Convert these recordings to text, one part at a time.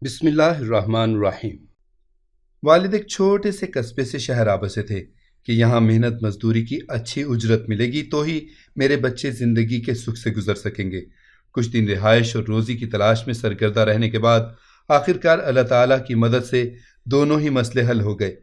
بسم اللہ الرحمن الرحیم۔ والد ایک چھوٹے سے قصبے سے شہر آ بسے تھے کہ یہاں محنت مزدوری کی اچھی اجرت ملے گی تو ہی میرے بچے زندگی کے سکھ سے گزر سکیں گے۔ کچھ دن رہائش اور روزی کی تلاش میں سرگردہ رہنے کے بعد آخرکار اللہ تعالیٰ کی مدد سے دونوں ہی مسئلے حل ہو گئے۔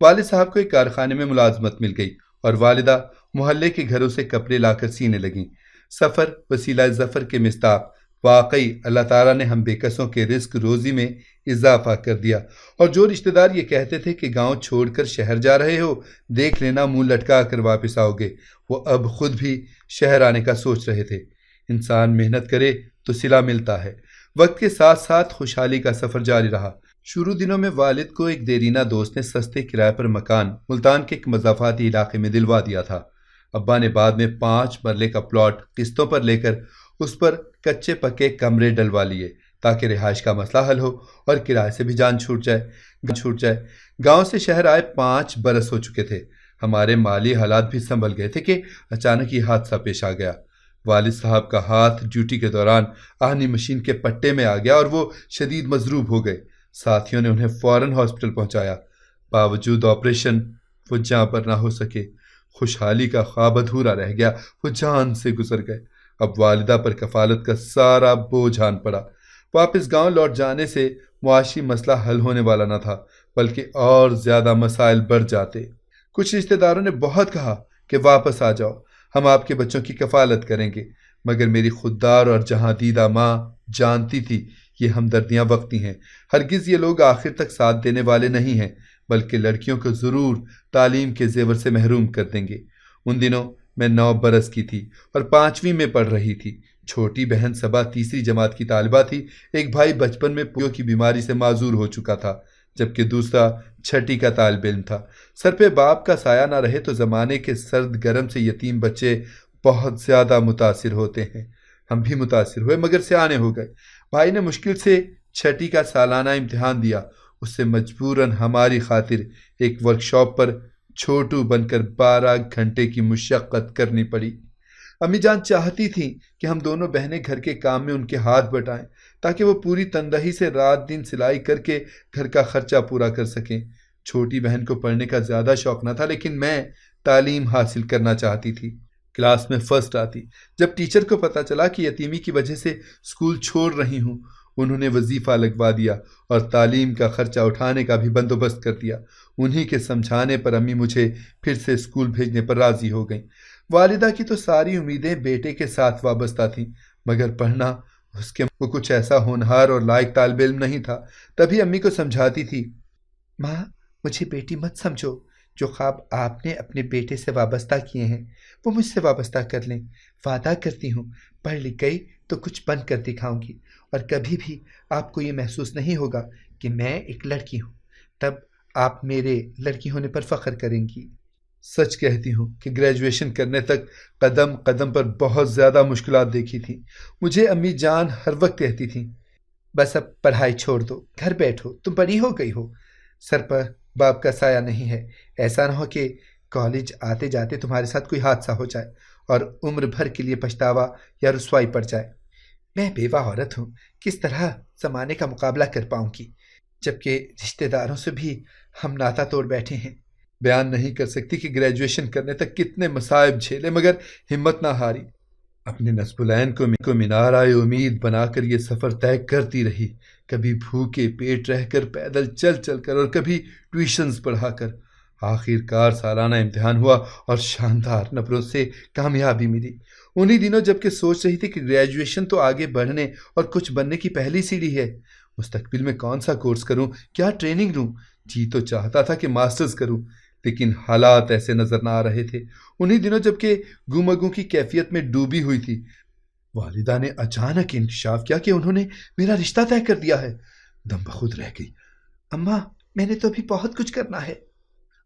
والد صاحب کو ایک کارخانے میں ملازمت مل گئی اور والدہ محلے کے گھروں سے کپڑے لا کر سینے لگیں۔ سفر وسیلہ ظفر کے مصداق، واقعی اللہ تعالیٰ نے ہم بے کسوں کے رزق روزی میں اضافہ کر دیا، اور جو رشتہ دار یہ کہتے تھے کہ گاؤں چھوڑ کر شہر جا رہے ہو، دیکھ لینا منہ لٹکا کر واپس آؤ گے، وہ اب خود بھی شہر آنے کا سوچ رہے تھے۔ انسان محنت کرے تو صلہ ملتا ہے۔ وقت کے ساتھ ساتھ خوشحالی کا سفر جاری رہا۔ شروع دنوں میں والد کو ایک دیرینہ دوست نے سستے کرائے پر مکان ملتان کے ایک مضافاتی علاقے میں دلوا دیا تھا۔ ابا نے بعد میں 5 مرلے کا پلاٹ قسطوں پر لے کر اس پر کچے پکے کمرے ڈلوا لیے تاکہ رہائش کا مسئلہ حل ہو اور کرائے سے بھی جان چھوٹ جائے۔ گاؤں سے شہر آئے 5 برس ہو چکے تھے۔ ہمارے مالی حالات بھی سنبھل گئے تھے کہ اچانک یہ حادثہ پیش آ گیا۔ والد صاحب کا ہاتھ ڈیوٹی کے دوران آہنی مشین کے پٹے میں آ گیا اور وہ شدید مضروب ہو گئے۔ ساتھیوں نے انہیں فوراً ہاسپٹل پہنچایا۔ باوجود آپریشن وہ جاں پر نہ ہو سکے۔ خوشحالی کا خواب ادھورا رہ گیا، وہ جان سے گزر گئے۔ اب والدہ پر کفالت کا سارا بوجھ آن پڑا۔ واپس گاؤں لوٹ جانے سے معاشی مسئلہ حل ہونے والا نہ تھا، بلکہ اور زیادہ مسائل بڑھ جاتے۔ کچھ رشتہ داروں نے بہت کہا کہ واپس آ جاؤ، ہم آپ کے بچوں کی کفالت کریں گے، مگر میری خوددار اور جہاں دیدہ ماں جانتی تھی یہ ہمدردیاں وقتی ہیں۔ ہرگز یہ لوگ آخر تک ساتھ دینے والے نہیں ہیں، بلکہ لڑکیوں کو ضرور تعلیم کے زیور سے محروم کر دیں گے۔ ان دنوں میں 9 برس کی تھی اور 5ویں میں پڑھ رہی تھی۔ چھوٹی بہن صبا تیسری جماعت کی طالبہ تھی۔ ایک بھائی بچپن میں پولیو کی بیماری سے معذور ہو چکا تھا، جبکہ دوسرا 6ٹھی کا طالب علم تھا۔ سر پہ باپ کا سایہ نہ رہے تو زمانے کے سرد گرم سے یتیم بچے بہت زیادہ متاثر ہوتے ہیں۔ ہم بھی متاثر ہوئے مگر سیانے ہو گئے۔ بھائی نے مشکل سے 6ٹھی کا سالانہ امتحان دیا۔ اس سے مجبوراً ہماری خاطر ایک ورکشاپ پر چھوٹو بن کر 12 گھنٹے کی مشقت کرنی پڑی۔ امی جان چاہتی تھیں کہ ہم دونوں بہنیں گھر کے کام میں ان کے ہاتھ بٹائیں تاکہ وہ پوری تندہی سے رات دن سلائی کر کے گھر کا خرچہ پورا کر سکیں۔ چھوٹی بہن کو پڑھنے کا زیادہ شوق نہ تھا، لیکن میں تعلیم حاصل کرنا چاہتی تھی، کلاس میں فرسٹ آتی۔ جب ٹیچر کو پتہ چلا کہ یتیمی کی وجہ سے اسکول چھوڑ رہی ہوں، انہوں نے وظیفہ لگوا دیا اور تعلیم کا خرچہ اٹھانے کا بھی بندوبست کر دیا۔ انہی کے سمجھانے پر امی مجھے پھر سے اسکول بھیجنے پر راضی ہو گئیں۔ والدہ کی تو ساری امیدیں بیٹے کے ساتھ وابستہ تھیں، مگر پڑھنا اس کے وہ کچھ ایسا ہونہار اور لائق طالب علم نہیں تھا۔ تبھی امی کو سمجھاتی تھی، ماں مجھے بیٹی مت سمجھو، جو خواب آپ نے اپنے بیٹے سے وابستہ کیے ہیں وہ مجھ سے وابستہ کر لیں۔ وعدہ کرتی ہوں پڑھ لکھ گئی تو کچھ بن کر دکھاؤں گی، اور کبھی بھی آپ کو یہ محسوس نہیں ہوگا کہ میں ایک لڑکی ہوں، تب آپ میرے لڑکی ہونے پر فخر کریں گی۔ سچ کہتی ہوں کہ گریجویشن کرنے تک قدم قدم پر بہت زیادہ مشکلات دیکھی تھیں۔ مجھے امی جان ہر وقت کہتی تھیں، بس اب پڑھائی چھوڑ دو، گھر بیٹھو، تم بڑی ہو گئی ہو، سر پر باپ کا سایہ نہیں ہے، ایسا نہ ہو کہ کالج آتے جاتے تمہارے ساتھ کوئی حادثہ ہو جائے اور عمر بھر کے لیے پچھتاوا یا رسوائی پڑ جائے۔ میں بیوہ عورت ہوں، کس طرح زمانے کا مقابلہ کر پاؤں گی، جبکہ رشتہ داروں سے بھی ہم ناتا توڑ بیٹھے ہیں۔ بیان نہیں کر سکتی کہ گریجویشن کرنے تک کتنے مصائب جھیلے، مگر ہمت نہ ہاری۔ اپنے نصب العین کو مینارۂ امید بنا کر یہ سفر طے کرتی رہی، کبھی بھوکے پیٹ رہ کر، پیدل چل چل کر، اور کبھی ٹیوشنز پڑھا کر۔ آخر کار سالانہ امتحان ہوا اور شاندار نمبروں سے کامیابی ملی۔ انہی دنوں جب کہ سوچ رہی تھی کہ گریجویشن تو آگے بڑھنے اور کچھ بننے کی پہلی سیڑھی ہے، مستقبل میں کون سا کورس کروں، کیا ٹریننگ لوں۔ جی تو چاہتا تھا کہ ماسٹرز کروں، لیکن حالات ایسے نظر نہ آ رہے تھے۔ انہی دنوں جب کہ گمگوں کی کیفیت میں ڈوبی ہوئی تھی، والدہ نے اچانک انکشاف کیا کہ انہوں نے میرا رشتہ طے کر دیا ہے۔ دم بخود رہ گئی۔ اماں میں نے تو ابھی بہت کچھ کرنا ہے،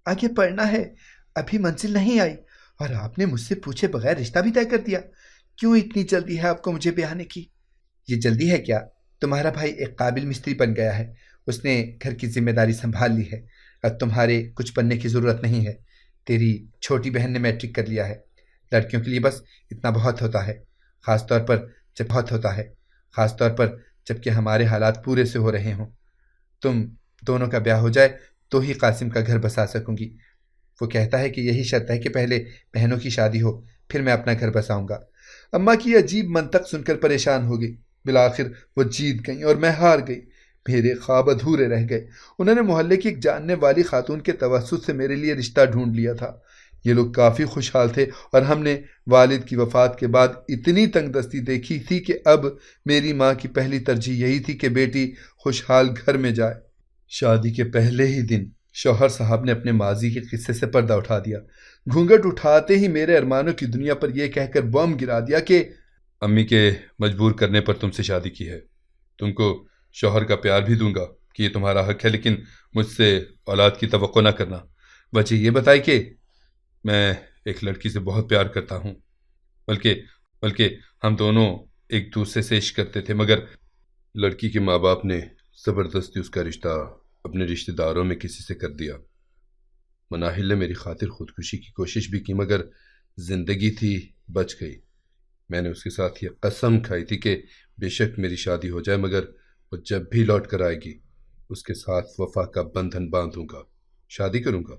آگے پڑھنا ہے، ابھی منزل نہیں آئی، اور آپ نے مجھ سے پوچھے بغیر رشتہ بھی طے کر دیا۔ کیوں اتنی جلدی ہے آپ کو مجھے بیانے کی؟ یہ جلدی ہے کیا، تمہارا بھائی ایک قابل مستری بن گیا ہے، اس نے گھر کی ذمہ داری سنبھال لی ہے، اب تمہارے کچھ بننے کی ضرورت نہیں ہے۔ تیری چھوٹی بہن نے میٹرک کر لیا ہے، لڑکیوں کے لیے بس اتنا بہت ہوتا ہے، خاص طور پر جبکہ ہمارے حالات پورے سے ہو رہے ہوں۔ تم دونوں کا بیاہ ہو جائے تو ہی قاسم کا گھر بسا سکوں گی۔ وہ کہتا ہے کہ یہی شرط ہے کہ پہلے بہنوں کی شادی ہو، پھر میں اپنا گھر بساؤں گا۔ اماں کی عجیب منطق سن کر پریشان ہو گئی۔ بالآخر وہ جیت گئیں اور میں ہار گئی۔ میرے خواب ادھورے رہ گئے۔ انہوں نے محلے کی ایک جاننے والی خاتون کے توسط سے میرے لیے رشتہ ڈھونڈ لیا تھا۔ یہ لوگ کافی خوشحال تھے اور ہم نے والد کی وفات کے بعد اتنی تنگ دستی دیکھی تھی کہ اب میری ماں کی پہلی ترجیح یہی تھی کہ بیٹی خوشحال گھر میں جائے۔ شادی کے پہلے ہی دن شوہر صاحب نے اپنے ماضی کے قصے سے پردہ اٹھا دیا۔ گھونگھٹ اٹھاتے ہی میرے ارمانوں کی دنیا پر یہ کہہ کر بم گرا دیا کہ امی کے مجبور کرنے پر تم سے شادی کی ہے۔ تم کو شوہر کا پیار بھی دوں گا کہ یہ تمہارا حق ہے، لیکن مجھ سے اولاد کی توقع نہ کرنا۔ وجہ یہ بتائی کہ میں ایک لڑکی سے بہت پیار کرتا ہوں، بلکہ ہم دونوں ایک دوسرے سے عشق کرتے تھے، مگر لڑکی کے ماں باپ نے زبردستی اس کا رشتہ اپنے رشتہ داروں میں کسی سے کر دیا۔ مناہل نے میری خاطر خودکشی کی کوشش بھی کی، مگر زندگی تھی، بچ گئی۔ میں نے اس کے ساتھ یہ قسم کھائی تھی کہ بے شک میری شادی ہو جائے، مگر وہ جب بھی لوٹ کر آئے گی اس کے ساتھ وفا کا بندھن باندھوں گا، شادی کروں گا۔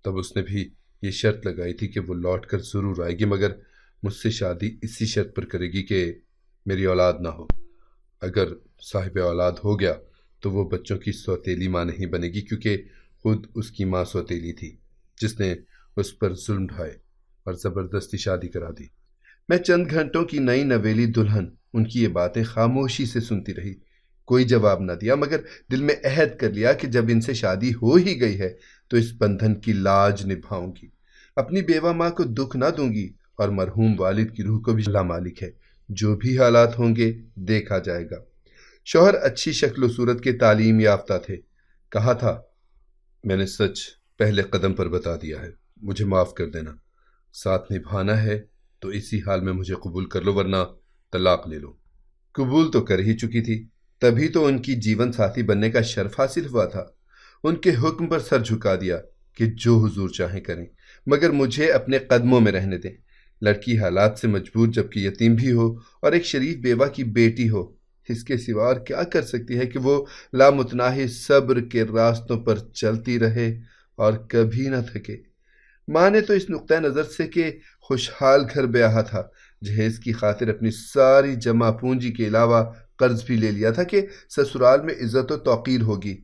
تب اس نے بھی یہ شرط لگائی تھی کہ وہ لوٹ کر ضرور آئے گی، مگر مجھ سے شادی اسی شرط پر کرے گی کہ میری اولاد نہ ہو۔ اگر صاحب اولاد ہو گیا تو وہ بچوں کی سوتیلی ماں نہیں بنے گی، کیونکہ خود اس کی ماں سوتیلی تھی جس نے اس پر ظلم ڈھائے اور زبردستی شادی کرا دی۔ میں چند گھنٹوں کی نئی نویلی دلہن ان کی یہ باتیں خاموشی سے سنتی رہی، کوئی جواب نہ دیا، مگر دل میں عہد کر لیا کہ جب ان سے شادی ہو ہی گئی ہے تو اس بندھن کی لاج نبھاؤں گی، اپنی بیوہ ماں کو دکھ نہ دوں گی، اور مرحوم والد کی روح کو بھی اللہ مالک ہے، جو بھی حالات ہوں گے دیکھا جائے گا۔ شوہر اچھی شکل و صورت کے تعلیم یافتہ تھے۔ کہا تھا، میں نے سچ پہلے قدم پر بتا دیا ہے، مجھے معاف کر دینا۔ ساتھ نبھانا ہے تو اسی حال میں مجھے قبول کر لو، ورنہ طلاق لے لو۔ قبول تو کر ہی چکی تھی، تبھی تو ان کی جیون ساتھی بننے کا شرف حاصل ہوا تھا۔ ان کے حکم پر سر جھکا دیا کہ جو حضور چاہیں کریں، مگر مجھے اپنے قدموں میں رہنے دیں۔ لڑکی حالات سے مجبور، جبکہ یتیم بھی ہو اور ایک شریف بیوہ کی بیٹی ہو، اس کے سوا اور کیا کر سکتی ہے کہ وہ لامتناہی صبر کے راستوں پر چلتی رہے اور کبھی نہ تھکے۔ ماں نے تو اس نقطۂ نظر سے کہ خوشحال گھر بیاہا تھا، جہیز کی خاطر اپنی ساری جمع پونجی کے علاوہ قرض بھی لے لیا تھا کہ سسرال میں عزت و توقیر ہوگی۔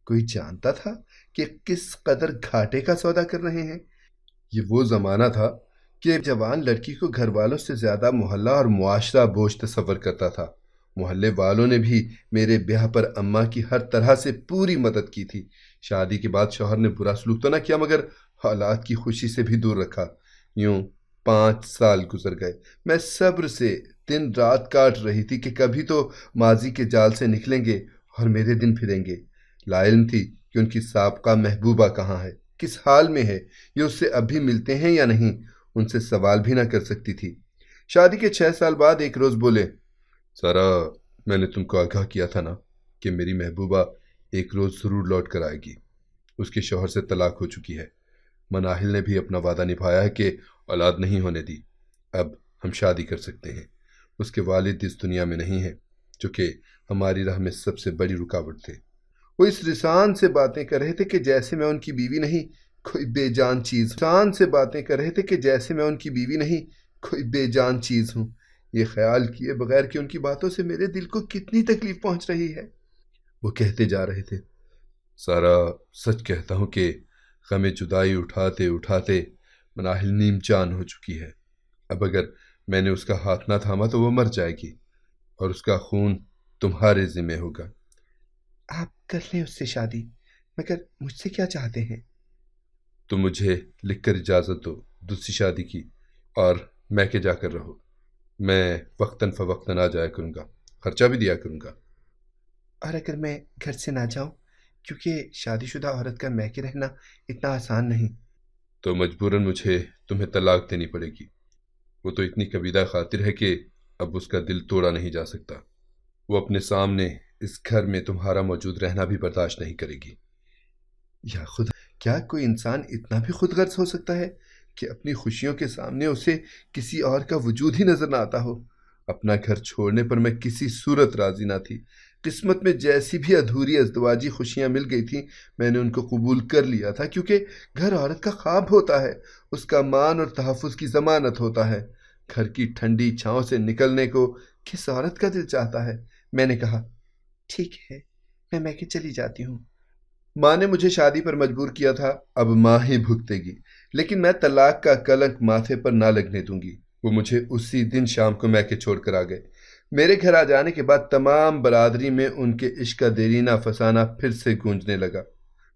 کوئی جانتا تھا کہ کس قدر گھاٹے کا سودا کر رہے ہیں؟ یہ وہ زمانہ تھا کہ جوان لڑکی کو گھر والوں سے زیادہ محلہ اور معاشرہ بوجھ تصور کرتا تھا۔ محلے والوں نے بھی میرے بیاہ پر اماں کی ہر طرح سے پوری مدد کی تھی۔ شادی کے بعد شوہر نے برا سلوک تو نہ کیا، مگر حالات کی خوشی سے بھی دور رکھا۔ یوں 5 سال گزر گئے۔ میں صبر سے دن رات کاٹ رہی تھی کہ کبھی تو ماضی کے جال سے نکلیں گے اور میرے دن پھریں گے۔ لا علم تھی کہ ان کی سابقہ محبوبہ کہاں ہے، کس حال میں ہے، یہ اس سے ابھی ملتے ہیں یا نہیں، ان سے سوال بھی نہ کر سکتی تھی۔ شادی کے 6 سال بعد ایک روز بولے، سارا، میں نے تم کو آگاہ کیا تھا نا کہ میری محبوبہ ایک روز ضرور لوٹ کر آئے گی۔ اس کے شوہر سے طلاق ہو چکی ہے۔ مناہل نے بھی اپنا وعدہ نبھایا ہے کہ اولاد نہیں ہونے دی۔ اب ہم شادی کر سکتے ہیں۔ اس کے والد اس دنیا میں نہیں ہیں، جو کہ ہماری راہ میں سب سے بڑی رکاوٹ تھے۔ وہ اس رسان سے باتیں کر رہے تھے کہ جیسے میں ان کی بیوی نہیں کوئی بے جان چیز ہوں۔ یہ خیال کیے بغیر کہ ان کی باتوں سے میرے دل کو کتنی تکلیف پہنچ رہی ہے۔ وہ کہتے جا رہے تھے، سارا، سچ کہتا ہوں کہ غم جدائی اٹھاتے اٹھاتے مناہل نیم جان ہو چکی ہے۔ اب اگر میں نے اس کا ہاتھ نہ تھاما تو وہ مر جائے گی، اور اس کا خون تمہارے ذمہ ہوگا۔ آپ کر لیں اس سے شادی، مگر مجھ سے کیا چاہتے ہیں؟ تم مجھے لکھ کر اجازت دو دوسری شادی کی، اور میں کے جا کر رہو۔ میں وقتاً فوقتاً آ جایا کروں گا، خرچہ بھی دیا کروں گا۔ اور اگر میں گھر سے نہ جاؤں، کیونکہ شادی شدہ عورت کا میکے رہنا اتنا آسان نہیں، تو مجبوراً مجھے تمہیں طلاق دینی پڑے گی۔ وہ تو اتنی کبیدہ خاطر ہے کہ اب اس کا دل توڑا نہیں جا سکتا۔ وہ اپنے سامنے اس گھر میں تمہارا موجود رہنا بھی برداشت نہیں کرے گی۔ یا خدا، کیا کوئی انسان اتنا بھی خود غرض ہو سکتا ہے کہ اپنی خوشیوں کے سامنے اسے کسی اور کا وجود ہی نظر نہ آتا ہو؟ اپنا گھر چھوڑنے پر میں کسی صورت راضی نہ تھی۔ قسمت میں جیسی بھی ادھوری ازدواجی خوشیاں مل گئی تھیں، میں نے ان کو قبول کر لیا تھا، کیونکہ گھر عورت کا خواب ہوتا ہے، اس کا مان اور تحفظ کی ضمانت ہوتا ہے۔ گھر کی ٹھنڈی چھاؤں سے نکلنے کو کس عورت کا دل چاہتا ہے؟ میں نے کہا، ٹھیک ہے، میں میکے چلی جاتی ہوں۔ ماں نے مجھے شادی پر مجبور کیا تھا، اب ماں ہی بھگتے گی، لیکن میں طلاق کا کلنک ماتھے پر نہ لگنے دوں گی۔ وہ مجھے اسی دن شام کو میکے چھوڑ کر آ گئے۔ میرے گھر آ جانے کے بعد تمام برادری میں ان کے عشق کا دیرینہ فسانہ پھر سے گونجنے لگا۔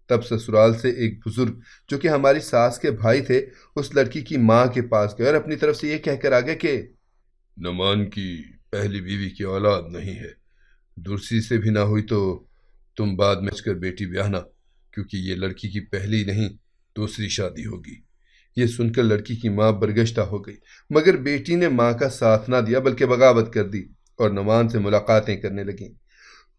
تب سسرال سے ایک بزرگ جو کہ ہماری ساس کے بھائی تھے، اس لڑکی کی ماں کے پاس گئے اور اپنی طرف سے یہ کہہ کر آگے کہ نعمان کی پہلی بیوی کی اولاد نہیں ہے، دوسری سے بھی نہ ہوئی تو تم بعد میں کر بیٹی بیاہنا، کیونکہ یہ لڑکی کی پہلی نہیں دوسری شادی ہوگی۔ یہ سن کر لڑکی کی ماں برگشتہ ہو گئی، مگر بیٹی نے ماں کا ساتھ نہ دیا بلکہ بغاوت کر دی اور نعمان سے ملاقاتیں کرنے لگیں۔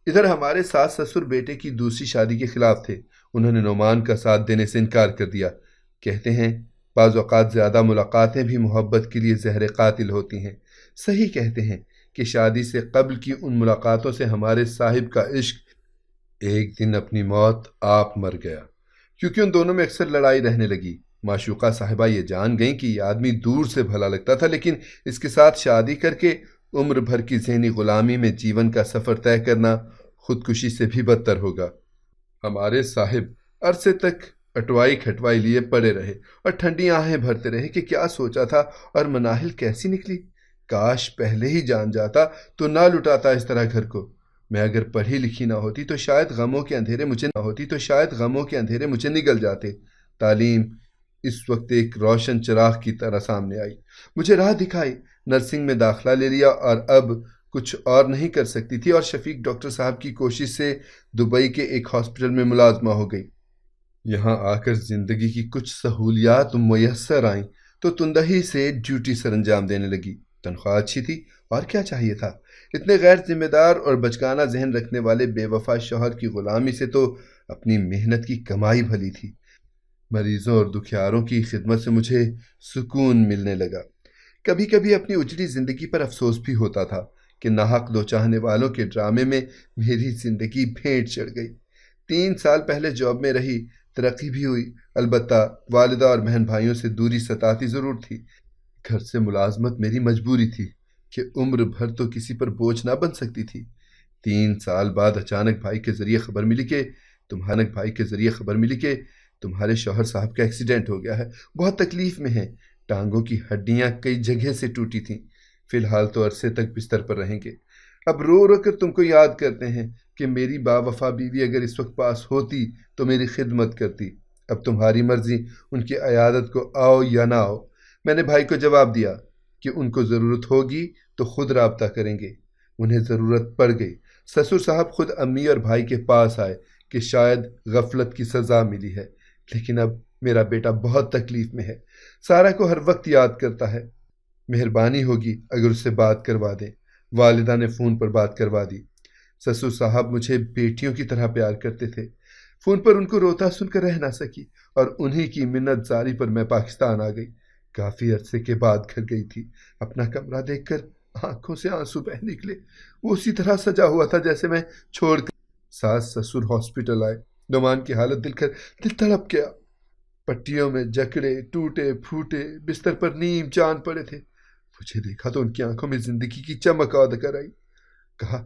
ادھر ہمارے ساس سسر بیٹے کی دوسری شادی کے خلاف تھے، انہوں نے نعمان کا ساتھ دینے سے انکار کر دیا۔ کہتے ہیں بعض اوقات زیادہ ملاقاتیں بھی محبت کے لیے زہر قاتل ہوتی ہیں۔ صحیح کہتے ہیں کہ شادی سے قبل کی ان ملاقاتوں سے ہمارے صاحب کا عشق ایک دن اپنی موت آپ مر گیا، کیونکہ ان دونوں میں اکثر لڑائی رہنے لگی۔ معشوقہ صاحبہ یہ جان گئیں کہ یہ آدمی دور سے بھلا لگتا تھا، لیکن اس کے ساتھ شادی کر کے عمر بھر کی ذہنی غلامی میں جیون کا سفر طے کرنا خودکشی سے بھی بدتر ہوگا۔ ہمارے صاحب عرصے تک اٹوائی کھٹوائی لیے پڑے رہے اور ٹھنڈی آہیں بھرتے رہے کہ کیا سوچا تھا اور مناہل کیسی نکلی۔ کاش پہلے ہی جان جاتا تو نہ لٹاتا اس طرح گھر کو۔ میں اگر پڑھی لکھی نہ ہوتی تو شاید غموں کے اندھیرے مجھے نگل جاتے۔ تعلیم اس وقت ایک روشن چراغ کی طرح سامنے آئی، مجھے راہ دکھائی۔ نرسنگ میں داخلہ لے لیا اور اب کچھ اور نہیں کر سکتی تھی، اور شفیق ڈاکٹر صاحب کی کوشش سے دبئی کے ایک ہاسپٹل میں ملازمہ ہو گئی۔ یہاں آ کر زندگی کی کچھ سہولیات میسر آئیں تو تندہی سے ڈیوٹی سر انجام دینے لگی۔ تنخواہ اچھی تھی، اور کیا چاہیے تھا؟ اتنے غیر ذمہ دار اور بچگانہ ذہن رکھنے والے بے وفا شوہر کی غلامی سے تو اپنی محنت کی کمائی بھلی تھی۔ مریضوں اور دکھیاروں کی خدمت سے مجھے سکون ملنے لگا۔ کبھی کبھی اپنی اجڑی زندگی پر افسوس بھی ہوتا تھا کہ ناحق دو چاہنے والوں کے ڈرامے میں میری زندگی بھینٹ چڑھ گئی۔ 3 سال پہلے جاب میں رہی، ترقی بھی ہوئی، البتہ والدہ اور بہن بھائیوں سے دوری ستاتی ضرور تھی۔ گھر سے ملازمت میری مجبوری تھی کہ عمر بھر تو کسی پر بوجھ نہ بن سکتی تھی۔ 3 سال بعد اچانک بھائی کے ذریعے خبر ملی کہ تمہارے شوہر صاحب کا ایکسیڈنٹ ہو گیا ہے، بہت تکلیف میں ہیں، ٹانگوں کی ہڈیاں کئی جگہ سے ٹوٹی تھیں، فی الحال تو عرصے تک بستر پر رہیں گے۔ اب رو رو کر تم کو یاد کرتے ہیں کہ میری با وفا بیوی اگر اس وقت پاس ہوتی تو میری خدمت کرتی۔ اب تمہاری مرضی ان کی عیادت کو آؤ یا نہ آؤ۔ میں نے بھائی کو جواب دیا کہ ان کو ضرورت ہوگی تو خود رابطہ کریں گے۔ انہیں ضرورت پڑ گئی۔ سسر صاحب خود امی اور بھائی کے پاس آئے کہ شاید غفلت کی سزا ملی ہے، لیکن اب میرا بیٹا بہت تکلیف میں ہے، سارا کو ہر وقت یاد کرتا ہے، مہربانی ہوگی اگر اس سے بات کروا دیں۔ والدہ نے فون پر بات کروا دی۔ سسر صاحب مجھے بیٹیوں کی طرح پیار کرتے تھے۔ فون پر ان کو روتا سن کر رہ نہ سکی، اور انہی کی منت زاری پر میں پاکستان آ گئی۔ کافی عرصے کے بعد گھر گئی تھی۔ اپنا کمرہ دیکھ کر آنکھوں سے آنسو بہہ نکلے۔ وہ اسی طرح سجا ہوا تھا جیسے میں چھوڑ کر ساس سسر ہاسپٹل آئے۔ نعمان کی حالت دل تڑپ گیا۔ پٹیوں میں جکڑے ٹوٹے پھوٹے بستر پر نیم جان پڑے تھے۔ مجھے دیکھا تو ان کی آنکھوں میں زندگی کی چمک آد کر آئی۔ کہا،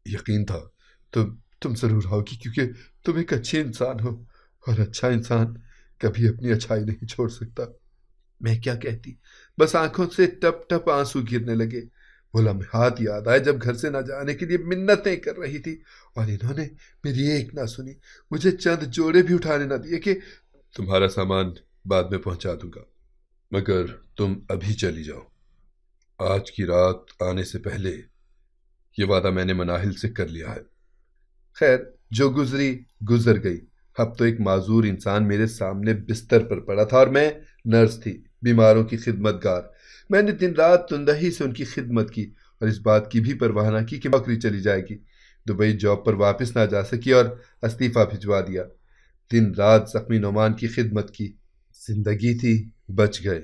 یقین تھا تم ضرور آؤ گی، کیونکہ تم ایک اچھی انسان ہو، اور اچھا انسان کبھی اپنی اچھائی نہیں چھوڑ سکتا۔ میں کیا کہتی، بس آنکھوں سے ٹپ ٹپ آنسو گرنے لگے۔ وہ لمحات یاد آئے جب گھر سے نہ جانے کے لیے منتیں کر رہی تھی، اور انہوں نے میری ایک نہ سنی، مجھے چند جوڑے بھی اٹھانے نہ دیے کہ تمہارا سامان بعد میں پہنچا دوں گا، مگر تم ابھی چلی جاؤ۔ آج کی رات آنے سے پہلے یہ وعدہ میں نے مناہل سے کر لیا ہے۔ خیر، جو گزری گزر گئی۔ اب تو ایک معذور انسان میرے سامنے بستر پر پڑا تھا، اور میں نرس تھی، بیماروں کی خدمت گار۔ میں نے دن رات تندہی سے ان کی خدمت کی، اور اس بات کی بھی پرواہ نہ کی کہ نوکری چلی جائے گی۔ دبئی جاب پر واپس نہ جا سکی اور استعفیٰ بھجوا دیا۔ دن رات زخمی نعمان کی خدمت کی۔ زندگی تھی، بچ گئے۔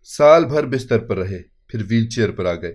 سال بھر بستر پر رہے، پھر ویل چیئر پر آ گئے۔